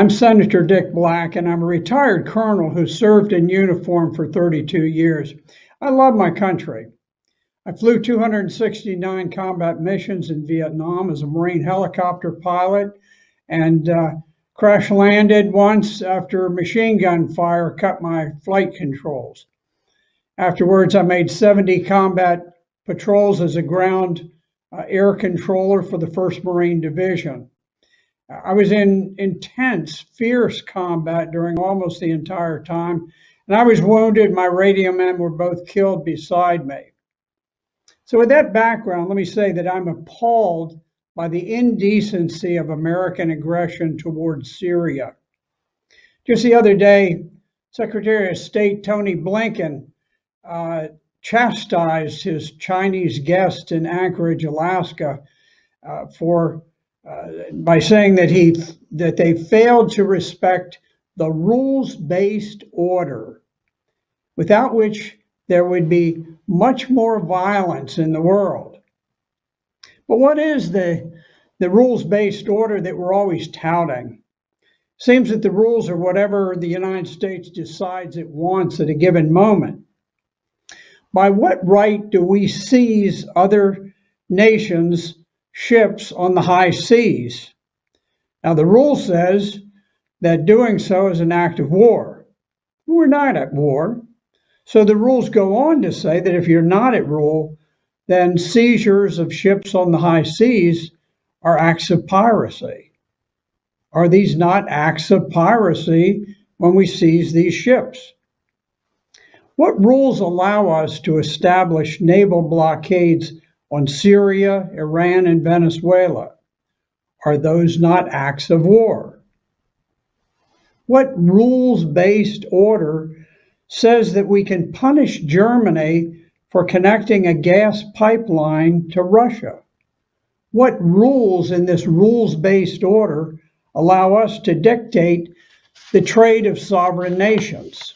I'm Senator Dick Black, and I'm a retired colonel who served in uniform for 32 years. I love my country. I flew 269 combat missions in Vietnam as a Marine helicopter pilot and crash landed once after machine gun fire cut my flight controls. Afterwards, I made 70 combat patrols as a ground air controller for the 1st Marine Division. I was in intense, fierce combat during almost the entire time, and I was wounded. My radio men were both killed beside me. So with that background, let me say that I'm appalled by the indecency of American aggression towards Syria. Just the other day, Secretary of State Tony Blinken chastised his Chinese guest in Anchorage, Alaska, by saying that they failed to respect the rules-based order, without which there would be much more violence in the world. But what is the rules-based order that we're always touting? Seems that the rules are whatever the United States decides it wants at a given moment. By what right do we seize other nations' ships on the high seas? Now, the rule says that doing so is an act of war. We're not at war. So the rules go on to say that if you're not at war, then seizures of ships on the high seas are acts of piracy. Are these not acts of piracy when we seize these ships? What rules allow us to establish naval blockades on Syria, Iran, and Venezuela? Are those not acts of war? What rules-based order says that we can punish Germany for connecting a gas pipeline to Russia? What rules in this rules-based order allow us to dictate the trade of sovereign nations?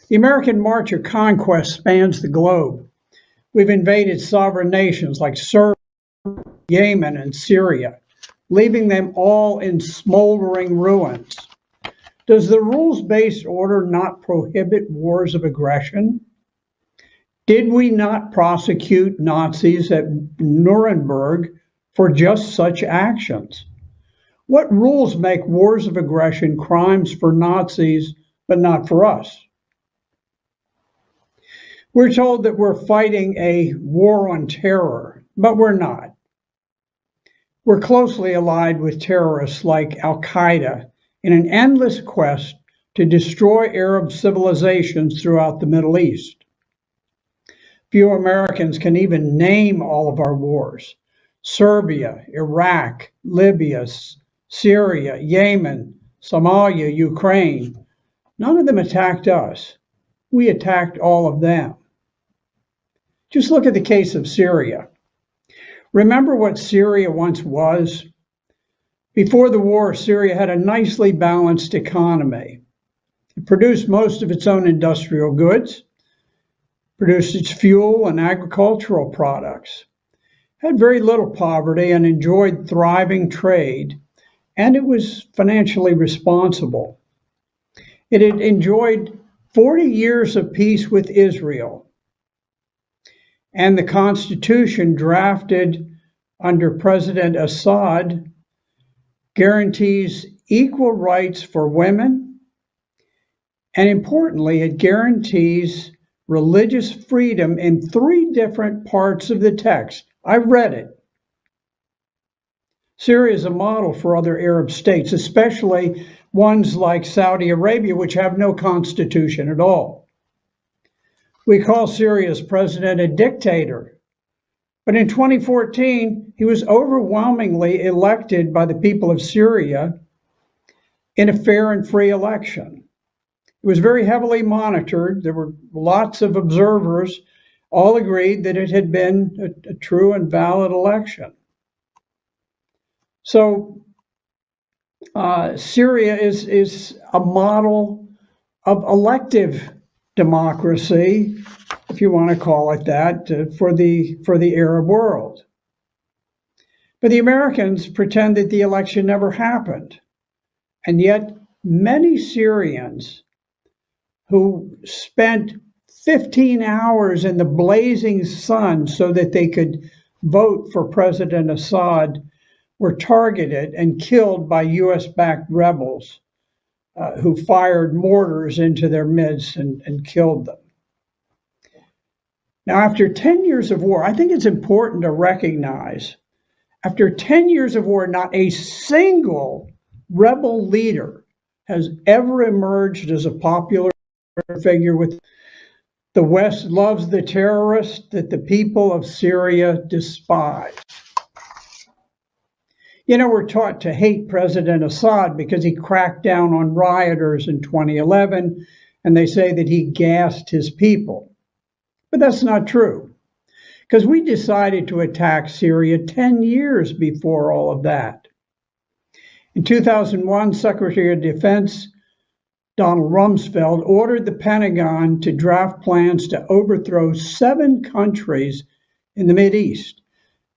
The American March of Conquest spans the globe. We've invaded sovereign nations like Serbia, Yemen, and Syria, leaving them all in smoldering ruins. Does the rules-based order not prohibit wars of aggression? Did we not prosecute Nazis at Nuremberg for just such actions? What rules make wars of aggression crimes for Nazis, but not for us? We're told that we're fighting a war on terror, but we're not. We're closely allied with terrorists like al-Qaeda in an endless quest to destroy Arab civilizations throughout the Middle East. Few Americans can even name all of our wars: Serbia, Iraq, Libya, Syria, Yemen, Somalia, Ukraine. None of them attacked us. We attacked all of them. Just look at the case of Syria. Remember what Syria once was? Before the war, Syria had a nicely balanced economy. It produced most of its own industrial goods, produced its fuel and agricultural products, had very little poverty and enjoyed thriving trade, and it was financially responsible. It had enjoyed 40 years of peace with Israel, and the Constitution drafted under President Assad guarantees equal rights for women, and importantly, it guarantees religious freedom in 3 different parts of the text. I've read it. Syria is a model for other Arab states, especially ones like Saudi Arabia, which have no constitution at all. We call Syria's president a dictator, but in 2014, he was overwhelmingly elected by the people of Syria in a fair and free election. It was very heavily monitored. There were lots of observers. All agreed that it had been a true and valid election. So Syria is a model of elective democracy, if you want to call it that, for the Arab world. But the Americans pretend that the election never happened. And yet many Syrians who spent 15 hours in the blazing sun so that they could vote for President Assad were targeted and killed by US-backed rebels who fired mortars into their midst and killed them. Now, after 10 years of war, I think it's important to recognize, after 10 years of war, not a single rebel leader has ever emerged as a popular figure with the West loves the terrorist that the people of Syria despise. You know, we're taught to hate President Assad because he cracked down on rioters in 2011, and they say that he gassed his people. But that's not true, because we decided to attack Syria 10 years before all of that. In 2001, Secretary of Defense Donald Rumsfeld ordered the Pentagon to draft plans to overthrow 7 countries in the Mideast,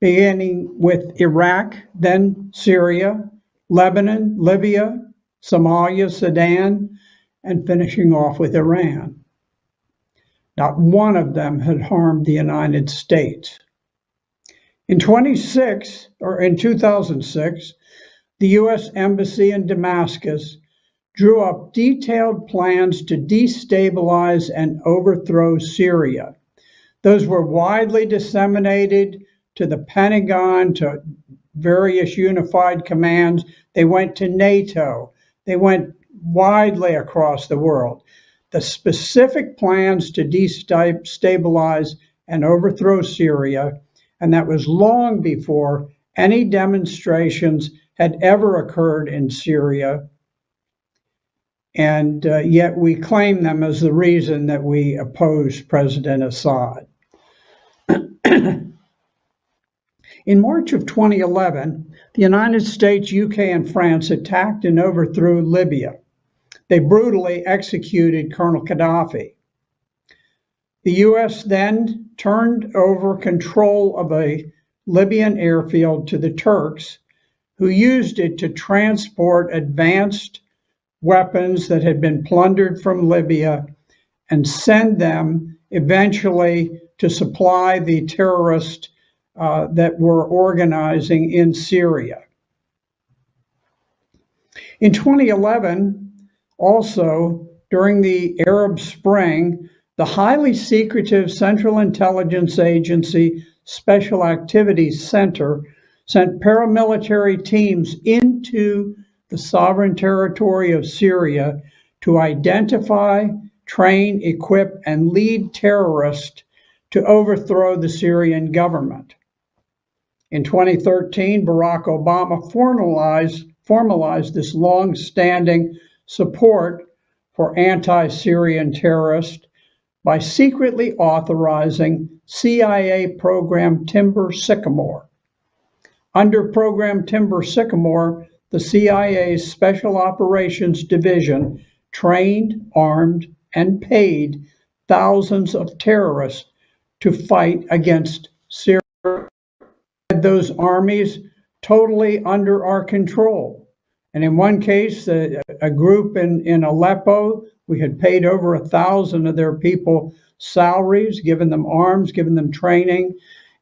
beginning with Iraq, then Syria, Lebanon, Libya, Somalia, Sudan, and finishing off with Iran. Not one of them had harmed the United States. In 2006, the U.S. Embassy in Damascus drew up detailed plans to destabilize and overthrow Syria. Those were widely disseminated to the Pentagon, to various unified commands. They went to NATO. They went widely across the world. The specific plans to destabilize and overthrow Syria, and that was long before any demonstrations had ever occurred in Syria. And yet we claim them as the reason that we opposed President Assad. In March of 2011, the United States, UK, and France attacked and overthrew Libya. They brutally executed Colonel Gaddafi. The U.S. then turned over control of a Libyan airfield to the Turks, who used it to transport advanced weapons that had been plundered from Libya and send them eventually to supply the terrorists that were organizing in Syria. In 2011, also, during the Arab Spring, the highly secretive Central Intelligence Agency Special Activities Center sent paramilitary teams into the sovereign territory of Syria to identify, train, equip, and lead terrorists to overthrow the Syrian government. In 2013, Barack Obama formalized this long-standing support for anti-Syrian terrorists by secretly authorizing CIA program Timber Sycamore. Under program Timber Sycamore, the CIA's Special Operations Division trained, armed, and paid thousands of terrorists to fight against Syria. Those armies totally under our control. And in one case, a group in Aleppo, we had paid over 1,000 of their people salaries, given them arms, given them training.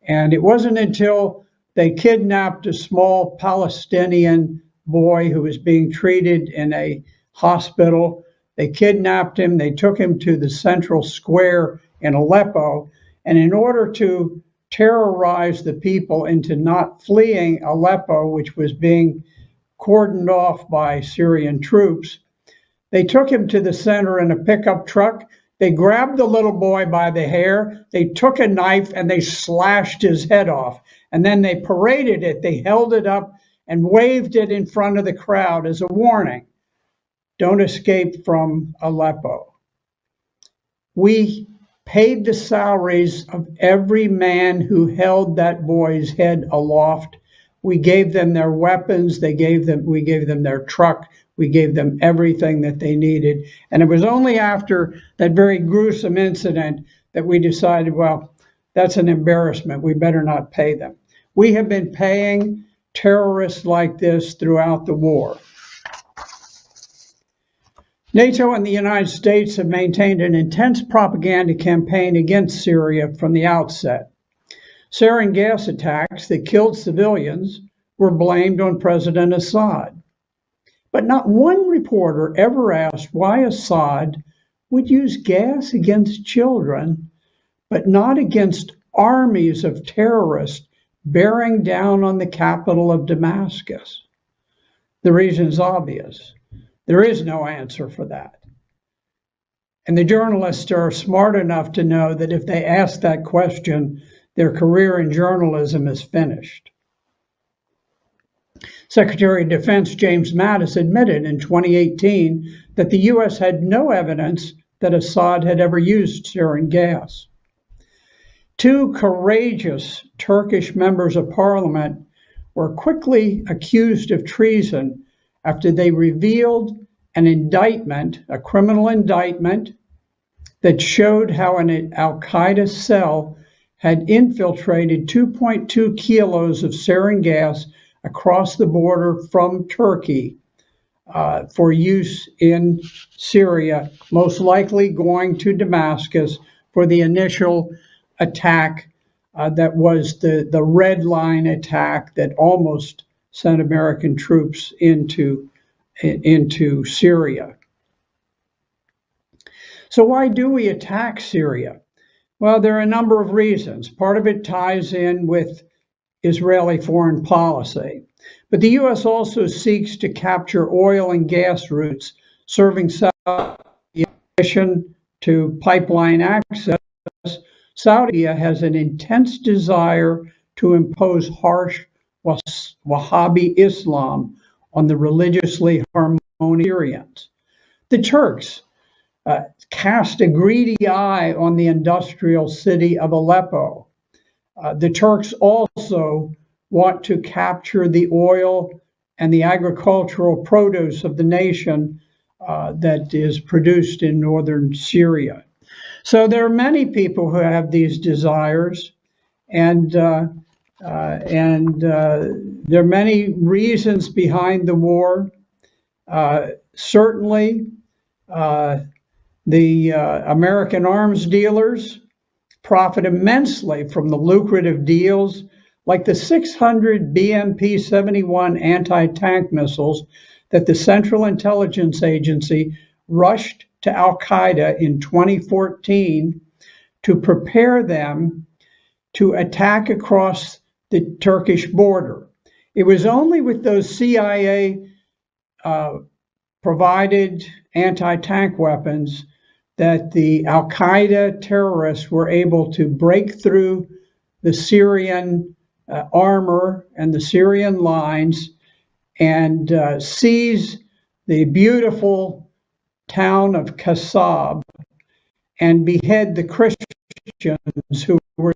And it wasn't until they kidnapped a small Palestinian boy who was being treated in a hospital. They kidnapped him, they took him to the central square in Aleppo, and in order to terrorize the people into not fleeing Aleppo, which was being cordoned off by Syrian troops, they took him to the center in a pickup truck. They grabbed the little boy by the hair, they took a knife and they slashed his head off. And then they paraded it, they held it up and waved it in front of the crowd as a warning. Don't escape from Aleppo. We paid the salaries of every man who held that boy's head aloft. We gave them their weapons, we gave them their truck, we gave them everything that they needed. And it was only after that very gruesome incident that we decided, well, that's an embarrassment, we better not pay them. We have been paying terrorists like this throughout the war. NATO and the United States have maintained an intense propaganda campaign against Syria from the outset. Sarin gas attacks that killed civilians were blamed on President Assad. But not one reporter ever asked why Assad would use gas against children, but not against armies of terrorists bearing down on the capital of Damascus. The reason is obvious. There is no answer for that. And the journalists are smart enough to know that if they ask that question, their career in journalism is finished. Secretary of Defense James Mattis admitted in 2018 that the U.S. had no evidence that Assad had ever used sarin gas. Two courageous Turkish members of parliament were quickly accused of treason after they revealed an indictment, a criminal indictment, that showed how an al-Qaeda cell had infiltrated 2.2 kilos of sarin gas across the border from Turkey for use in Syria, most likely going to Damascus for the initial attack that was the red line attack that almost sent American troops into Syria. So why do we attack Syria? Well, there are a number of reasons. Part of it ties in with Israeli foreign policy. But the U.S. also seeks to capture oil and gas routes serving Saudi Arabia. In addition to pipeline access, Saudi Arabia has an intense desire to impose harsh Wahhabi Islam on the religiously harmonious Syrians. The Turks cast a greedy eye on the industrial city of Aleppo. The Turks also want to capture the oil and the agricultural produce of the nation that is produced in northern Syria. So there are many people who have these desires, and there are many reasons behind the war. Certainly, the American arms dealers profit immensely from the lucrative deals like the 600 BMP-71 anti-tank missiles that the Central Intelligence Agency rushed to al-Qaeda in 2014 to prepare them to attack across the Turkish border. It was only with those CIA provided anti-tank weapons that the al-Qaeda terrorists were able to break through the Syrian armor and the Syrian lines and seize the beautiful town of Kasab and behead the Christians who were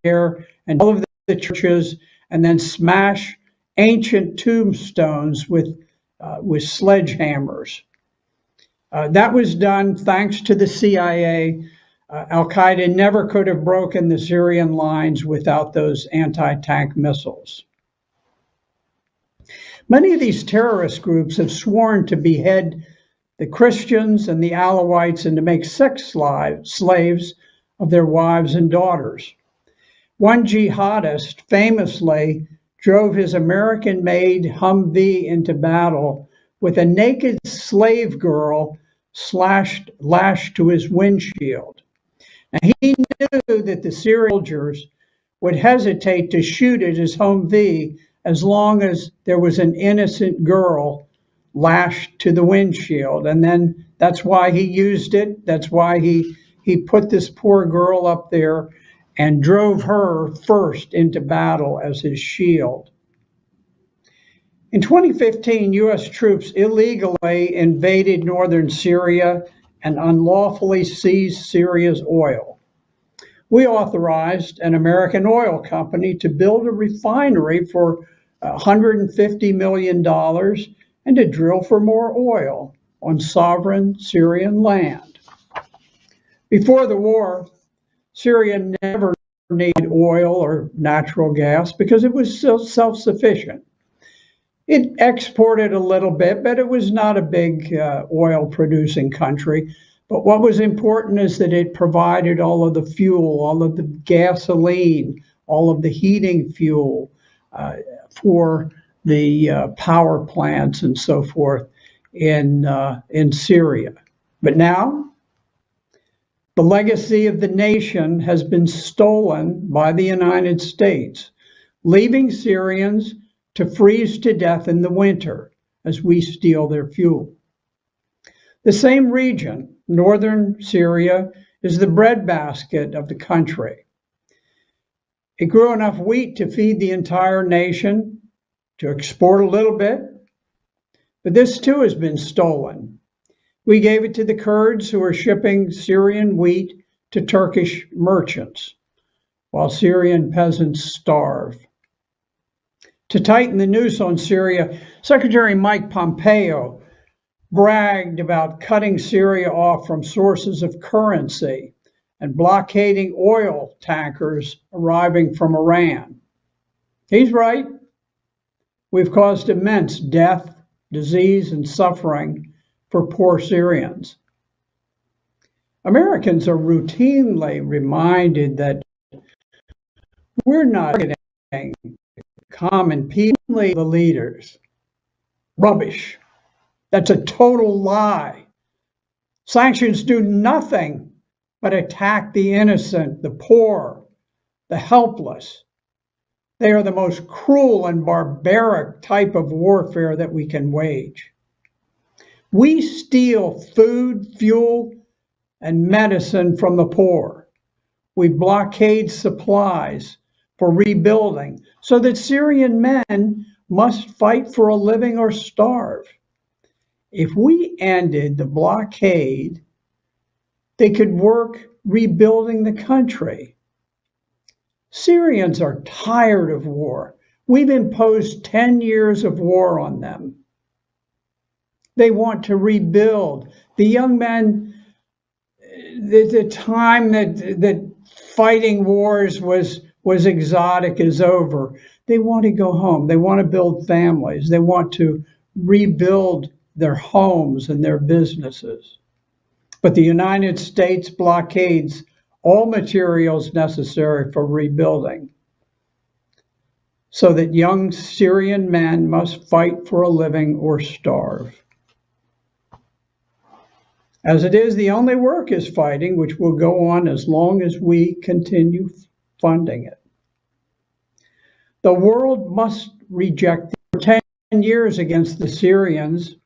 there and all of the churches, and then smash ancient tombstones with sledgehammers. That was done thanks to the CIA. Al-Qaeda never could have broken the Syrian lines without those anti-tank missiles. Many of these terrorist groups have sworn to behead the Christians and the Alawites and to make sex slaves of their wives and daughters. One jihadist famously drove his American-made Humvee into battle with a naked slave girl lashed to his windshield. And he knew that the Syrian soldiers would hesitate to shoot at his Humvee as long as there was an innocent girl lashed to the windshield. And then that's why he used it. That's why he put this poor girl up there and drove her first into battle as his shield. In 2015, U.S. troops illegally invaded northern Syria and unlawfully seized Syria's oil. We authorized an American oil company to build a refinery for $150 million and to drill for more oil on sovereign Syrian land. Before the war, Syria never needed oil or natural gas because it was still self-sufficient. It exported a little bit, but it was not a big oil producing country. But what was important is that it provided all of the fuel, all of the gasoline, all of the heating fuel for the power plants and so forth in Syria. But now the legacy of the nation has been stolen by the United States, leaving Syrians to freeze to death in the winter as we steal their fuel. The same region, northern Syria, is the breadbasket of the country. It grew enough wheat to feed the entire nation, to export a little bit, but this too has been stolen. We gave it to the Kurds who are shipping Syrian wheat to Turkish merchants, while Syrian peasants starve. To tighten the noose on Syria, Secretary Mike Pompeo bragged about cutting Syria off from sources of currency and blockading oil tankers arriving from Iran. He's right. We've caused immense death, disease, and suffering for poor Syrians. Americans are routinely reminded that we're not getting common people, the leaders. Rubbish. That's a total lie. Sanctions do nothing but attack the innocent, the poor, the helpless. They are the most cruel and barbaric type of warfare that we can wage. We steal food, fuel, and medicine from the poor. We blockade supplies for rebuilding so that Syrian men must fight for a living or starve. If we ended the blockade, they could work rebuilding the country. Syrians are tired of war. We've imposed 10 years of war on them. They want to rebuild. The young men, the time that fighting wars was exotic is over. They want to go home. They want to build families. They want to rebuild their homes and their businesses. But the United States blockades all materials necessary for rebuilding, so that young Syrian men must fight for a living or starve. As it is, the only work is fighting, which will go on as long as we continue funding it. The world must reject for 10 years against the Syrians,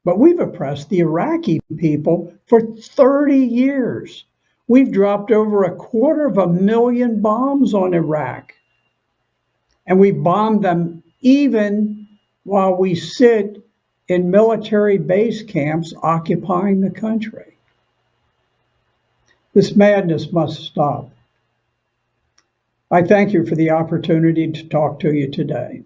but we've oppressed the Iraqi people for 30 years. We've dropped over 250,000 bombs on Iraq, and we bombed them even while we sit in military base camps occupying the country. This madness must stop. I thank you for the opportunity to talk to you today.